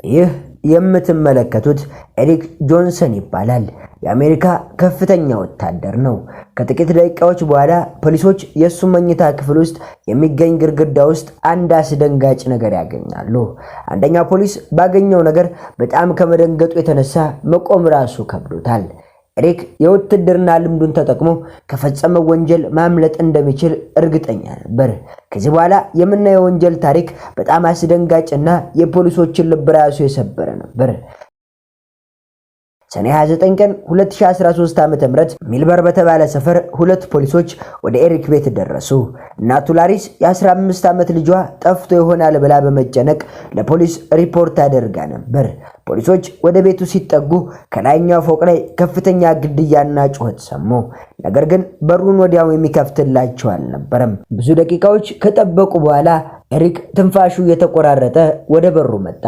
ይህ የምትመለከቱት ኤሪክ ጆንሰን ይባላል። የአሜሪካ ከፍተኛ ወታደር ነው። ከጥቂት ደቂቃዎች በኋላ ፖሊሶች የሱ መኝታ ክፍል ውስጥ የሚገኝ ግድግዳ ውስጥ አንድ አስደንጋጭ ነገር ያገኛሉ። አንደኛ ፖሊስ ባገኘው ነገር በጣም ከመደንገጡ የተነሳ መቆም ራሱ ከብዶታል። ኤሪክ የውትድርና ልምዱን ተጠቅሞ ከፈጸመው ወንጀል ማምለጥ እንደሚችል እርግጠኛ ነበር። ከዚህ በኋላ የምናየው ወንጀል ታሪክ በጣም አስደንጋጭና የፖሊሶችን ልብ ራሱ የሰበረ ነበር። ሰኔ 29 ቀን 2013 ዓ.ም ሚልበር በተባለ ሰፈር ሁለት ፖሊሶች ወደ ኤሪክ ቤት ደረሱ። እናቱ ላሪስ የ15 ዓመት ልጇ ጠፍቶ ይሆናል ብላ በመጨነቅ ለፖሊስ ሪፖርት አድርጋ ነበር። ፖሊሶች ወደ ቤቱ ሲጠጉ ከላይኛው ፎቅ ላይ ከፍተኛ ግድያና ጩኸት ሰሙ። ነገር ግን በሩን ወዲያው የሚከፍትላቸው አልነበረም። ብዙ ደቂቃዎች ከጠበቁ በኋላ ኤሪክ ትንፋሹ የተቆራረጠ ወደ በሩ መጣ።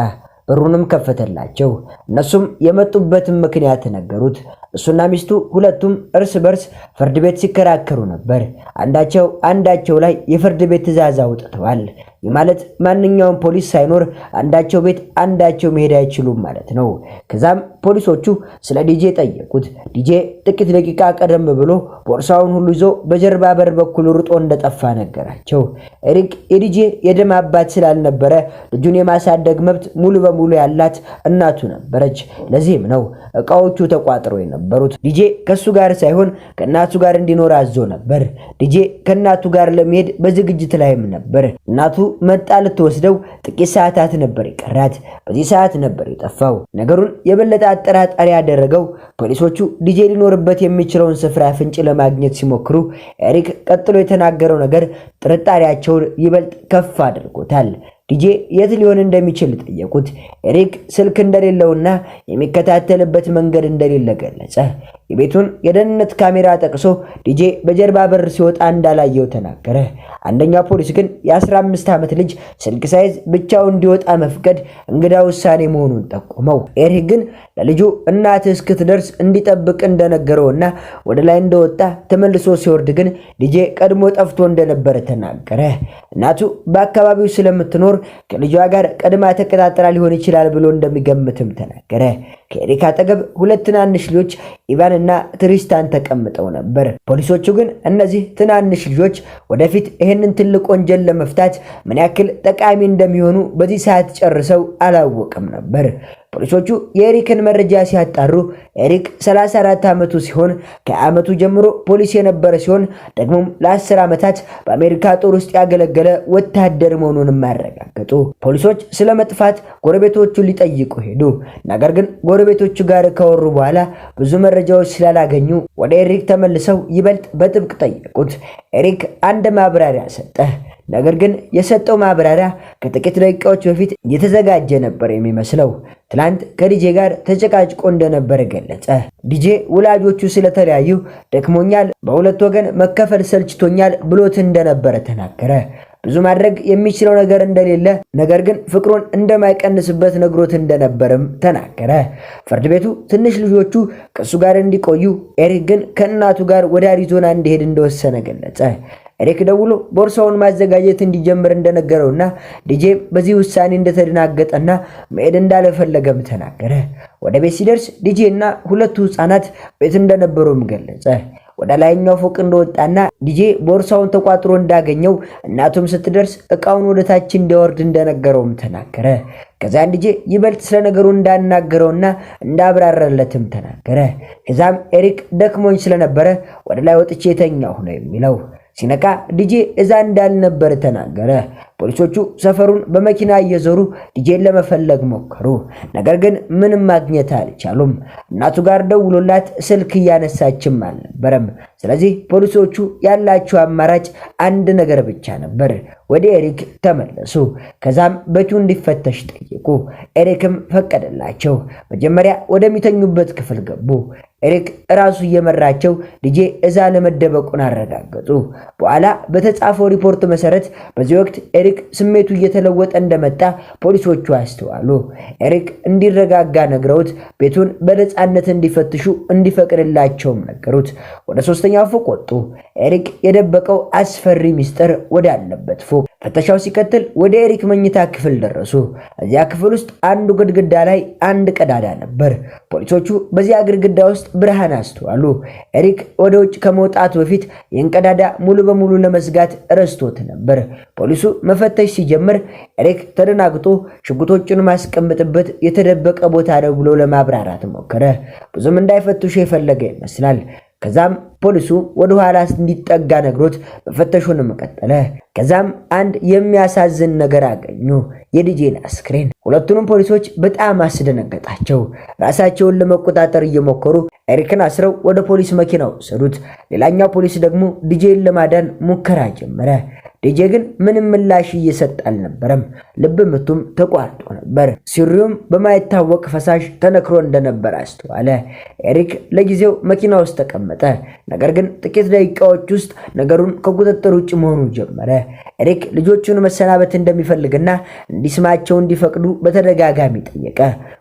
በሩንም ከፈተላቸው። እነሱም የመጡበትን ምክንያት ነገሩት። እሱና ሚስቱ ሁለቱም እርስ በርስ ፍርድ ቤት ሲከራከሩ ነበር። አንዳቸው ላይ የፍርድ ቤት ትዕዛዝ አውጥተዋል። ይህ ማለት ማንኛውም ፖሊስ ሳይኖር አንዳቸው ቤት አንዳቸው መሄድ አይችሉም ማለት ነው። ከዛም ፖሊሶቹ ስለ ዲጄ ጠየቁት። ዲጄ ጥቂት ደቂቃ ቀደም ብሎ ቦርሳውን ሁሉ ይዞ በጀርባ በር በኩል ሩጦ እንደጠፋ ነገራቸው። ኤሪክ የዲጄ የደም አባት ስላልነበረ ልጁን የማሳደግ መብት ሙሉ በሙሉ ያላት እናቱ ነበረች። ለዚህም ነው እቃዎቹ ተቋጥረው የነበሩት። ዲጄ ከሱ ጋር ሳይሆን ከእናቱ ጋር እንዲኖር አዞ ነበር። ዲጄ ከእናቱ ጋር ለመሄድ በዝግጅት ላይም ነበር። እናቱ መጣ ልትወስደው ጥቂት ሰዓታት ነበር ይቀራት። በዚህ ሰዓት ነበር የጠፋው። ነገሩን የበለጠ አጠራጣሪ ያደረገው ፖሊሶቹ ዲጄ ሊኖርበት የሚችለውን ስፍራ ፍንጭ ለማግኘት ሲሞክሩ ኤሪክ ቀጥሎ የተናገረው ነገር ጥርጣሬያቸውን ይበልጥ ከፍ አድርጎታል። ዲጄ የት ሊሆን እንደሚችል ጠየቁት። ኤሪክ ስልክ እንደሌለውና የሚከታተልበት መንገድ እንደሌለ ገለጸ። የቤቱን የደህንነት ካሜራ ጠቅሶ ዲጄ በጀርባ በር ሲወጣ እንዳላየው ተናገረ። አንደኛው ፖሊስ ግን የ15 ዓመት ልጅ ስልክ ሳይዝ ብቻውን እንዲወጣ መፍቀድ እንግዳ ውሳኔ መሆኑን ጠቆመው። ኤሪክ ግን ለልጁ እናት እስክትደርስ እንዲጠብቅ እንደነገረውና ወደ ላይ እንደወጣ ተመልሶ ሲወርድ ግን ዲጄ ቀድሞ ጠፍቶ እንደነበረ ተናገረ። እናቱ በአካባቢው ስለምትኖር ከልጇ ጋር ቀድማ ተቀጣጥራ ሊሆን ይችላል ብሎ እንደሚገምትም ተናገረ። ከኤሪክ አጠገብ ሁለት ትናንሽ ልጆች ኢቫንና ትሪስታን ተቀምጠው ነበር። ፖሊሶቹ ግን እነዚህ ትናንሽ ልጆች ወደፊት ይህንን ትልቅ ወንጀል ለመፍታት ምን ያክል ጠቃሚ እንደሚሆኑ በዚህ ሰዓት ጨርሰው አላወቅም ነበር። ፖሊሶቹ የኤሪክን መረጃ ሲያጣሩ ኤሪክ 34 ዓመቱ ሲሆን ከዓመቱ ጀምሮ ፖሊስ የነበረ ሲሆን ደግሞም ለ10 ዓመታት በአሜሪካ ጦር ውስጥ ያገለገለ ወታደር መሆኑን ማረጋገጡ። ፖሊሶች ስለመጥፋት ጎረቤቶቹ ሊጠይቁ ሄዱ። ነገር ግን ጎረቤቶቹ ጋር ከወሩ በኋላ ብዙ መረጃዎች ስላላገኙ ወደ ኤሪክ ተመልሰው ይበልጥ በጥብቅ ጠየቁት። ኤሪክ አንድ ማብራሪያ ሰጠ። ነገር ግን የሰጠው ማብራሪያ ከጥቂት ደቂቃዎች በፊት የተዘጋጀ ነበር የሚመስለው። ትላንት ከዲጄ ጋር ተጨቃጭቆ እንደነበር ገለጸ። ዲጄ ወላጆቹ ስለተለያዩ ደክሞኛል፣ በሁለት ወገን መከፈል ሰልችቶኛል ብሎት እንደነበር ተናገረ። ብዙ ማድረግ የሚችለው ነገር እንደሌለ ነገር ግን ፍቅሩን እንደማይቀንስበት ነግሮት እንደነበርም ተናገረ። ፍርድ ቤቱ ትንሽ ልጆቹ ከሱ ጋር እንዲቆዩ ኤሪክ ግን ከእናቱ ጋር ወደ አሪዞና እንዲሄድ እንደወሰነ ገለጸ። ኤሪክ ደውሎ ቦርሳውን ማዘጋጀት እንዲጀምር እንደነገረውና ዲጄ በዚህ ውሳኔ እንደተደናገጠና መሄድ እንዳልፈለገም ተናገረ። ወደ ቤት ሲደርስ ዲጄና ሁለቱ ህፃናት ቤት እንደነበሩም ገለጸ። ወደ ላይኛው ፎቅ እንደወጣና ዲጄ ቦርሳውን ተቋጥሮ እንዳገኘው እናቱም ስትደርስ እቃውን ወደ ታች እንዲወርድ እንደነገረውም ተናገረ። ከዛን ዲጄ ይበልጥ ስለነገሩ እንዳናገረውና እንዳብራራለትም ተናገረ። ከዛም ኤሪክ ደክሞኝ ስለነበረ ወደ ላይ ወጥቼ ተኛሁ ነው የሚለው። ሲነቃ ዲጄ እዛ እንዳልነበር ተናገረ። ፖሊሶቹ ሰፈሩን በመኪና እየዞሩ ዲጄን ለመፈለግ ሞከሩ። ነገር ግን ምንም ማግኘት አልቻሉም። እናቱ ጋር ደውሎላት ስልክ እያነሳችም አልነበረም። ስለዚህ ፖሊሶቹ ያላቸው አማራጭ አንድ ነገር ብቻ ነበር። ወደ ኤሪክ ተመለሱ። ከዛም ቤቱ እንዲፈተሽ ጠየቁ። ኤሪክም ፈቀደላቸው። መጀመሪያ ወደሚተኙበት ክፍል ገቡ። ኤሪክ ራሱ እየመራቸው ዲጄ እዛ ለመደበቁን አረጋገጡ። በኋላ በተጻፈው ሪፖርት መሰረት በዚህ ወቅት ኤሪክ ስሜቱ እየተለወጠ እንደመጣ ፖሊሶቹ አስተዋሉ። ኤሪክ እንዲረጋጋ ነግረውት ቤቱን በነፃነት እንዲፈትሹ እንዲፈቅድላቸውም ነገሩት። ወደ 3ኛው ፎቅ ወጡ። ኤሪክ የደበቀው አስፈሪ ሚስጥር ወዳለበት ፎቅ ፍተሻው ሲቀጥል ወደ ኤሪክ መኝታ ክፍል ደረሱ። እዚያ ክፍል ውስጥ አንዱ ግድግዳ ላይ አንድ ቀዳዳ ነበር። ፖሊሶቹ በዚያ ግድግዳ ውስጥ ብርሃን አስተዋሉ። ኤሪክ ወደ ውጭ ከመውጣቱ በፊት ይህን ቀዳዳ ሙሉ በሙሉ ለመዝጋት ረስቶት ነበር። ፖሊሱ መፈተሽ ሲጀምር ኤሪክ ተደናግጦ ሽጉጦቹን ማስቀመጥበት የተደበቀ ቦታ ነው ብሎ ለማብራራት ሞከረ። ብዙም እንዳይፈትሹ የፈለገ ይመስላል። ከዛም ፖሊሱ ወደ ኋላ እንዲጠጋ ነግሮት መፈተሹንም ቀጠለ። ከዛም አንድ የሚያሳዝን ነገር አገኙ፣ የዲጄን አስክሬን። ሁለቱንም ፖሊሶች በጣም አስደነገጣቸው። ራሳቸውን ለመቆጣጠር እየሞከሩ ኤሪክን አስረው ወደ ፖሊስ መኪና ወሰዱት። ሌላኛው ፖሊስ ደግሞ ዲጄን ለማዳን ሙከራ ጀመረ። ዲጄ ግን ምንም ምላሽ እየሰጠ አልነበረም። ልብ ምቱም ተቋርጦ ነበር። ሲሪውም በማይታወቅ ፈሳሽ ተነክሮ እንደነበር አስተዋለ። ኤሪክ ለጊዜው መኪና ውስጥ ተቀመጠ። ነገር ግን ጥቂት ደቂቃዎች ውስጥ ነገሩን ከቁጥጥር ውጭ መሆኑ ጀመረ። ኤሪክ ልጆቹን መሰናበት እንደሚፈልግና እንዲስማቸው እንዲፈቅዱ በተደጋጋሚ ጠየቀ።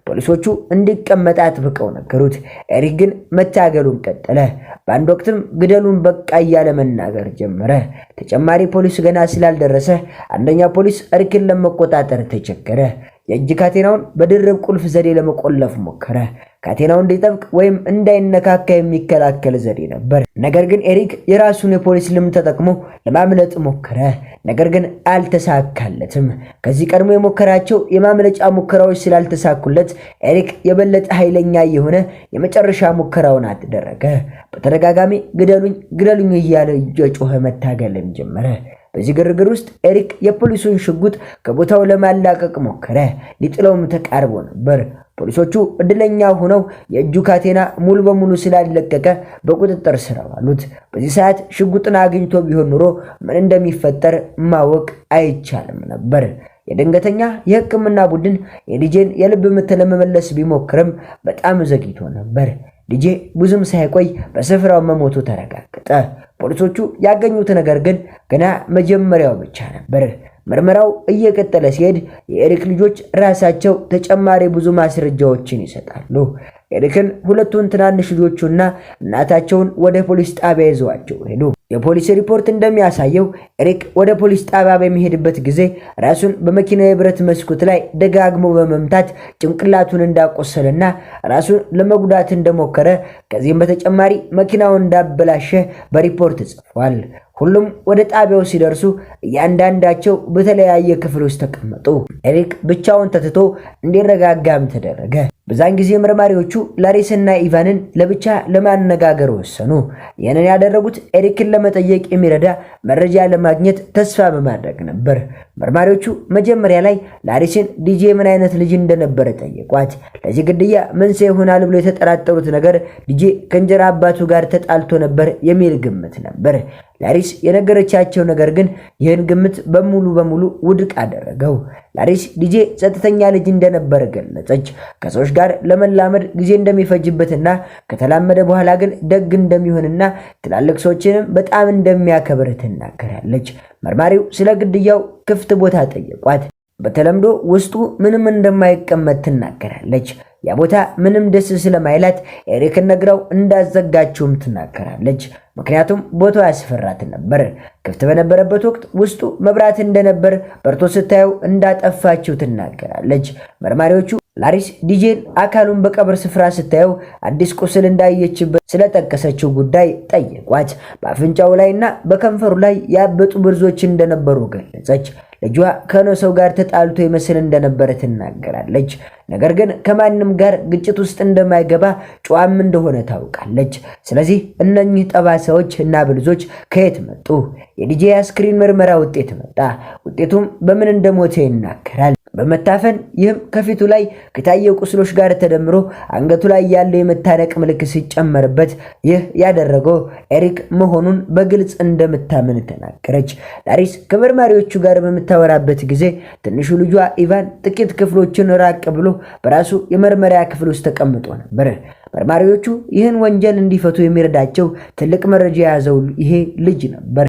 ፖሊሶቹ እንዲቀመጥ አጥብቀው ነገሩት። ኤሪክ ግን መታገሉን ቀጠለ። በአንድ ወቅትም ግደሉን በቃ እያለ መናገር ጀመረ። ተጨማሪ ፖሊስ ገና ስላልደረሰ አንደኛ ፖሊስ ኤሪክን ለመቆጣጠር ተቸገረ። የእጅ ካቴናውን በድርብ ቁልፍ ዘዴ ለመቆለፍ ሞከረ። ካቴናው እንዲጠብቅ ወይም እንዳይነካካ የሚከላከል ዘዴ ነበር። ነገር ግን ኤሪክ የራሱን የፖሊስ ልምድ ተጠቅሞ ለማምለጥ ሞከረ። ነገር ግን አልተሳካለትም። ከዚህ ቀድሞ የሞከራቸው የማምለጫ ሙከራዎች ስላልተሳኩለት ኤሪክ የበለጠ ኃይለኛ የሆነ የመጨረሻ ሙከራውን አደረገ። በተደጋጋሚ ግደሉኝ ግደሉኝ እያለ እየጮኸ መታገልን ጀመረ። በዚህ ግርግር ውስጥ ኤሪክ የፖሊሱን ሽጉጥ ከቦታው ለማላቀቅ ሞከረ። ሊጥለውም ተቃርቦ ነበር። ፖሊሶቹ እድለኛ ሆነው የእጁ ካቴና ሙሉ በሙሉ ስላልለቀቀ በቁጥጥር ስር አዋሉት። በዚህ ሰዓት ሽጉጥን አግኝቶ ቢሆን ኑሮ ምን እንደሚፈጠር ማወቅ አይቻልም ነበር። የድንገተኛ የሕክምና ቡድን የዲጄን የልብ ምት ለመመለስ ቢሞክርም በጣም ዘግይቶ ነበር። ዲጄ ብዙም ሳይቆይ በስፍራው መሞቱ ተረጋገጠ። ፖሊሶቹ ያገኙት ነገር ግን ገና መጀመሪያው ብቻ ነበር። ምርመራው እየቀጠለ ሲሄድ የኤሪክ ልጆች ራሳቸው ተጨማሪ ብዙ ማስረጃዎችን ይሰጣሉ። ኤሪክን ሁለቱን ትናንሽ ልጆቹና እናታቸውን ወደ ፖሊስ ጣቢያ ይዘዋቸው ሄዱ። የፖሊስ ሪፖርት እንደሚያሳየው ኤሪክ ወደ ፖሊስ ጣቢያ በሚሄድበት ጊዜ ራሱን በመኪናው የብረት መስኮት ላይ ደጋግሞ በመምታት ጭንቅላቱን እንዳቆሰለና ራሱን ለመጉዳት እንደሞከረ፣ ከዚህም በተጨማሪ መኪናውን እንዳበላሸ በሪፖርት ጽፏል። ሁሉም ወደ ጣቢያው ሲደርሱ እያንዳንዳቸው በተለያየ ክፍል ውስጥ ተቀመጡ። ኤሪክ ብቻውን ተትቶ እንዲረጋጋም ተደረገ። በዛን ጊዜ መርማሪዎቹ ላሪስና ኢቫንን ለብቻ ለማነጋገር ወሰኑ። ይህንን ያደረጉት ኤሪክን ለመጠየቅ የሚረዳ መረጃ ለማግኘት ተስፋ በማድረግ ነበር። መርማሪዎቹ መጀመሪያ ላይ ላሪስን ዲጄ ምን አይነት ልጅ እንደነበረ ጠየቋት። ለዚህ ግድያ መንስኤ ይሆናል ብሎ የተጠራጠሩት ነገር ዲጄ ከእንጀራ አባቱ ጋር ተጣልቶ ነበር የሚል ግምት ነበር። ላሪስ የነገረቻቸው ነገር ግን ይህን ግምት በሙሉ በሙሉ ውድቅ አደረገው። ላሪስ ዲጄ ጸጥተኛ ልጅ እንደነበር ገለጸች። ከሰዎች ጋር ለመላመድ ጊዜ እንደሚፈጅበትና ከተላመደ በኋላ ግን ደግ እንደሚሆንና ትላልቅ ሰዎችንም በጣም እንደሚያከብር ትናገራለች። መርማሪው ስለ ግድያው ክፍት ቦታ ጠየቋት። በተለምዶ ውስጡ ምንም እንደማይቀመጥ ትናገራለች። ያ ቦታ ምንም ደስ ስለማይላት ኤሪክን ነግራው እንዳዘጋችውም ትናገራለች። ምክንያቱም ቦታው ያስፈራት ነበር። ክፍት በነበረበት ወቅት ውስጡ መብራት እንደነበር በርቶ ስታየው እንዳጠፋችው ትናገራለች። መርማሪዎቹ ላሪስ ዲጄን አካሉን በቀብር ስፍራ ስታየው አዲስ ቁስል እንዳየችበት ስለጠቀሰችው ጉዳይ ጠየቋት። በአፍንጫው ላይና በከንፈሩ ላይ ያበጡ ብርዞች እንደነበሩ ገለጸች። ልጇ ከነሰው ጋር ተጣልቶ ይመስል እንደነበረ ትናገራለች። ነገር ግን ከማንም ጋር ግጭት ውስጥ እንደማይገባ ጨዋም እንደሆነ ታውቃለች። ስለዚህ እነኚህ ጠባሳዎች እና ብልዞች ከየት መጡ? የዲጄ አስክሬን ምርመራ ውጤት መጣ። ውጤቱም በምን እንደሞተ ይናገራል። በመታፈን ይህም ከፊቱ ላይ ከታየው ቁስሎች ጋር ተደምሮ አንገቱ ላይ ያለው የመታነቅ ምልክት ሲጨመርበት ይህ ያደረገው ኤሪክ መሆኑን በግልጽ እንደምታምን ተናገረች። ላሪስ ከመርማሪዎቹ ጋር በምታወራበት ጊዜ ትንሹ ልጇ ኢቫን ጥቂት ክፍሎችን ራቅ ብሎ በራሱ የመርመሪያ ክፍል ውስጥ ተቀምጦ ነበር። መርማሪዎቹ ይህን ወንጀል እንዲፈቱ የሚረዳቸው ትልቅ መረጃ የያዘው ይሄ ልጅ ነበር።